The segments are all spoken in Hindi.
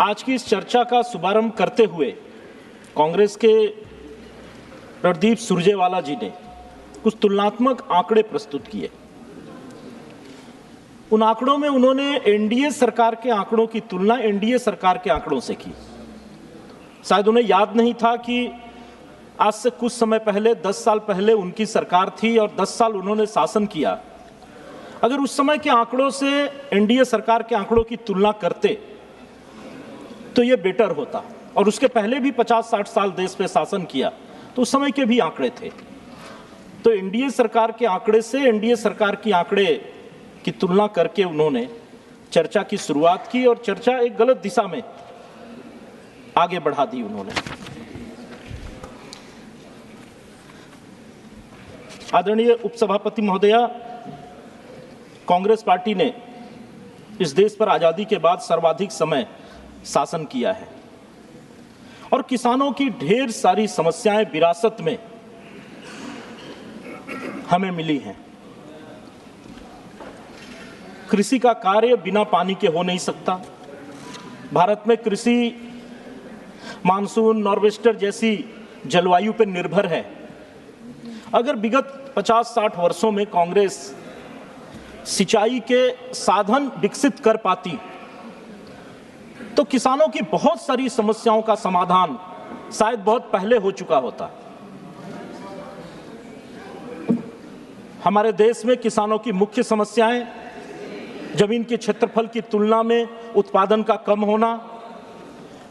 आज की इस चर्चा का शुभारंभ करते हुए कांग्रेस के रणदीप सुरजेवाला जी ने कुछ तुलनात्मक आंकड़े प्रस्तुत किए। उन आंकड़ों में उन्होंने एनडीए सरकार के आंकड़ों की तुलना एनडीए सरकार के आंकड़ों से की। शायद उन्हें याद नहीं था कि आज से कुछ समय पहले 10 साल पहले उनकी सरकार थी और 10 साल उन्होंने शासन किया। अगर उस समय के आंकड़ों से एनडीए सरकार के आंकड़ों की तुलना करते तो ये बेटर होता। और उसके पहले भी 50-60 साल देश पे शासन किया तो उस समय के भी आंकड़े थे। तो एनडीए सरकार के आंकड़े से एनडीए सरकार की आंकड़े की तुलना करके उन्होंने चर्चा की शुरुआत की और चर्चा एक गलत दिशा में आगे बढ़ा दी उन्होंने। आदरणीय उपसभापति महोदया, कांग्रेस पार्टी ने इस देश पर आजादी के बाद सर्वाधिक समय शासन किया है और किसानों की ढेर सारी समस्याएं विरासत में हमें मिली हैं। कृषि का कार्य बिना पानी के हो नहीं सकता। भारत में कृषि मानसून, नॉर्वेस्टर जैसी जलवायु पर निर्भर है। अगर विगत 50-60 वर्षों में कांग्रेस सिंचाई के साधन विकसित कर पाती तो किसानों की बहुत सारी समस्याओं का समाधान शायद बहुत पहले हो चुका होता। हमारे देश में किसानों की मुख्य समस्याएं जमीन के क्षेत्रफल की तुलना में उत्पादन का कम होना,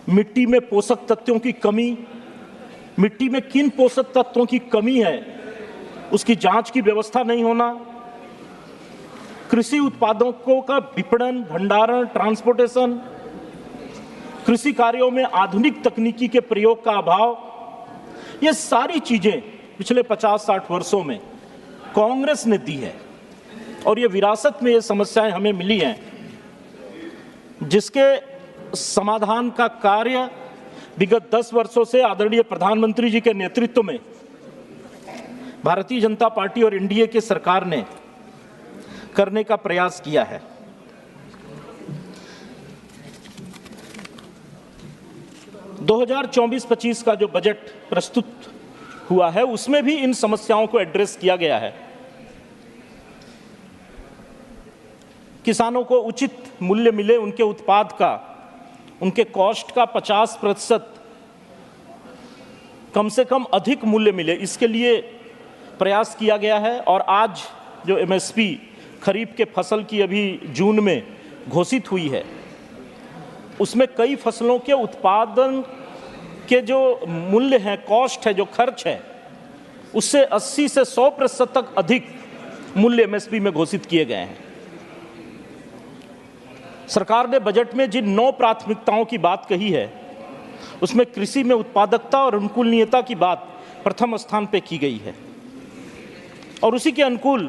मिट्टी में पोषक तत्वों की कमी, मिट्टी में किन पोषक तत्वों की कमी है उसकी जांच की व्यवस्था नहीं होना, कृषि उत्पादों का विपणन, भंडारण, ट्रांसपोर्टेशन, कृषि कार्यों में आधुनिक तकनीकी के प्रयोग का अभाव, ये सारी चीजें पिछले 50-60 वर्षों में कांग्रेस ने दी है और ये विरासत में ये समस्याएं हमें मिली हैं, जिसके समाधान का कार्य विगत 10 वर्षों से आदरणीय प्रधानमंत्री जी के नेतृत्व में भारतीय जनता पार्टी और एनडीए की सरकार ने करने का प्रयास किया है। दो 2024-25 का जो बजट प्रस्तुत हुआ है उसमें भी इन समस्याओं को एड्रेस किया गया है। किसानों को उचित मूल्य मिले, उनके उत्पाद का, उनके कॉस्ट का 50% कम से कम अधिक मूल्य मिले, इसके लिए प्रयास किया गया है। और आज जो एमएसपी खरीफ के फसल की अभी जून में घोषित हुई है उसमें कई फसलों के उत्पादन के जो मूल्य है, कॉस्ट है, जो खर्च है, उससे 80 से 100% तक अधिक मूल्य एमएसपी में घोषित किए गए हैं। सरकार ने बजट में जिन 9 प्राथमिकताओं की बात कही है उसमें कृषि में उत्पादकता और अनुकूलनीयता की बात प्रथम स्थान पे की गई है और उसी के अनुकूल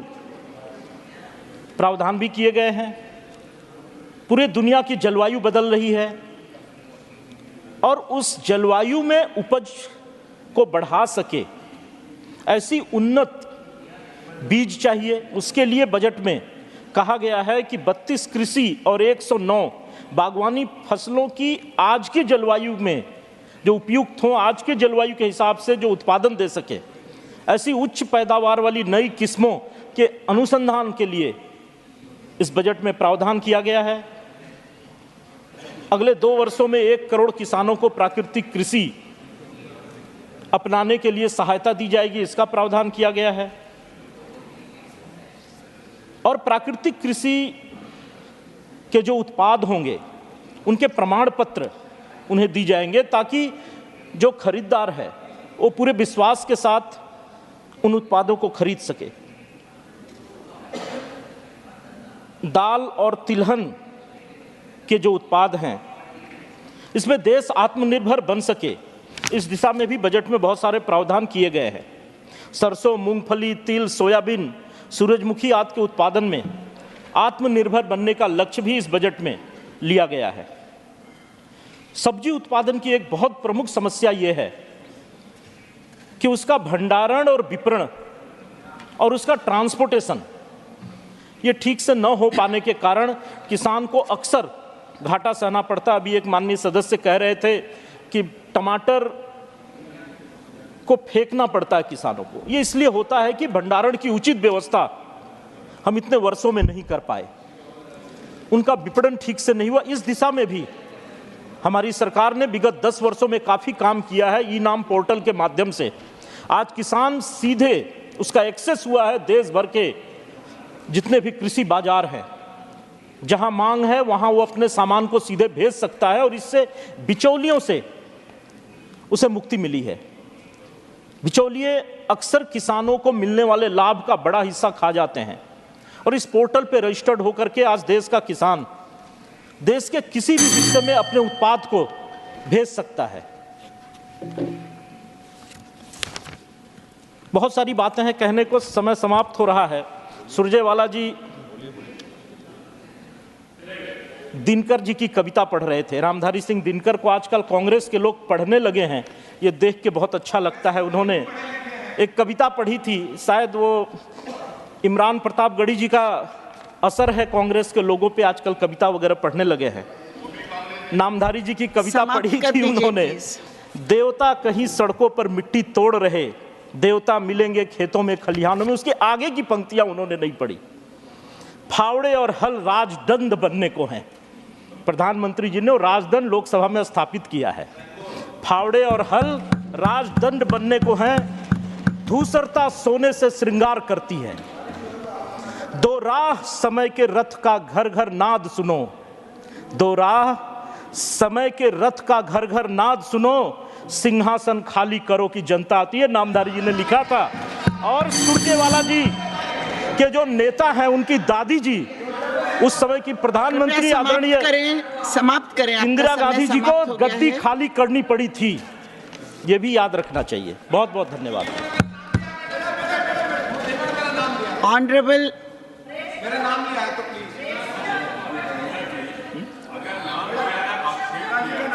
प्रावधान भी किए गए हैं। पूरे दुनिया की जलवायु बदल रही है और उस जलवायु में उपज को बढ़ा सके ऐसी उन्नत बीज चाहिए। उसके लिए बजट में कहा गया है कि 32 कृषि और 109 बागवानी फसलों की आज की जलवायु में जो उपयुक्त हो, आज के जलवायु के हिसाब से जो उत्पादन दे सके, ऐसी उच्च पैदावार वाली नई किस्मों के अनुसंधान के लिए इस बजट में प्रावधान किया गया है। अगले 2 वर्षों में 1 करोड़ किसानों को प्राकृतिक कृषि अपनाने के लिए सहायता दी जाएगी, इसका प्रावधान किया गया है। और प्राकृतिक कृषि के जो उत्पाद होंगे उनके प्रमाण पत्र उन्हें दी जाएंगे ताकि जो खरीदार है वो पूरे विश्वास के साथ उन उत्पादों को खरीद सके। दाल और तिलहन के जो उत्पाद हैं इसमें देश आत्मनिर्भर बन सके, इस दिशा में भी बजट में बहुत सारे प्रावधान किए गए हैं। सरसों, मूंगफली, तिल, सोयाबीन, सूरजमुखी आदि के उत्पादन में आत्मनिर्भर बनने का लक्ष्य भी इस बजट में लिया गया है। सब्जी उत्पादन की एक बहुत प्रमुख समस्या यह है कि उसका भंडारण और विपणन और उसका ट्रांसपोर्टेशन ये ठीक से न हो पाने के कारण किसान को अक्सर घाटा सहना पड़ता। अभी एक माननीय सदस्य कह रहे थे कि टमाटर को फेंकना पड़ता है किसानों को। ये इसलिए होता है कि भंडारण की उचित व्यवस्था हम इतने वर्षों में नहीं कर पाए, उनका विपणन ठीक से नहीं हुआ। इस दिशा में भी हमारी सरकार ने विगत 10 वर्षों में काफ़ी काम किया है। ई नाम पोर्टल के माध्यम से आज किसान सीधे उसका एक्सेस हुआ है देश भर के जितने भी कृषि बाजार हैं, जहां मांग है वहां वो अपने सामान को सीधे भेज सकता है और इससे बिचौलियों से उसे मुक्ति मिली है। बिचौलिए अक्सर किसानों को मिलने वाले लाभ का बड़ा हिस्सा खा जाते हैं और इस पोर्टल पे रजिस्टर्ड होकर के आज देश का किसान देश के किसी भी हिस्से में अपने उत्पाद को भेज सकता है। बहुत सारी बातें हैं कहने को, समय समाप्त हो रहा है। सुरजेवाला जी दिनकर जी की कविता पढ़ रहे थे। रामधारी सिंह दिनकर को आजकल कांग्रेस के लोग पढ़ने लगे हैं, ये देख के बहुत अच्छा लगता है। उन्होंने एक कविता पढ़ी थी, शायद वो इमरान प्रतापगढ़ी जी का असर है कांग्रेस के लोगों पे, आजकल कविता वगैरह पढ़ने लगे हैं। नामधारी जी की कविता पढ़ी थी उन्होंने, देवता कहीं सड़कों पर मिट्टी तोड़ रहे, देवता मिलेंगे खेतों में खलिहानों में। उसके आगे की पंक्तियां उन्होंने नहीं पढ़ी। फावड़े और हल राजदंड बनने को हैं। प्रधानमंत्री जी ने राजदंड लोकसभा में स्थापित किया है। फावड़े और हल राजदंड बनने को हैं, धूसरता सोने से श्रृंगार करती है। दो राह समय के रथ का घर घर नाद सुनो, दो राह समय के रथ का घर घर नाद सुनो, सिंहासन खाली करो कि जनता आती है। नामधारी जी ने लिखा था। और सुरजेवाला जी के जो नेता हैं, उनकी दादी जी उस समय की प्रधानमंत्री आदरणीय समाप्त करें इंदिरा गांधी जी को गद्दी खाली करनी पड़ी थी, ये भी याद रखना चाहिए। बहुत बहुत धन्यवाद। ऑनरेबल मेरा नाम नहीं आया तो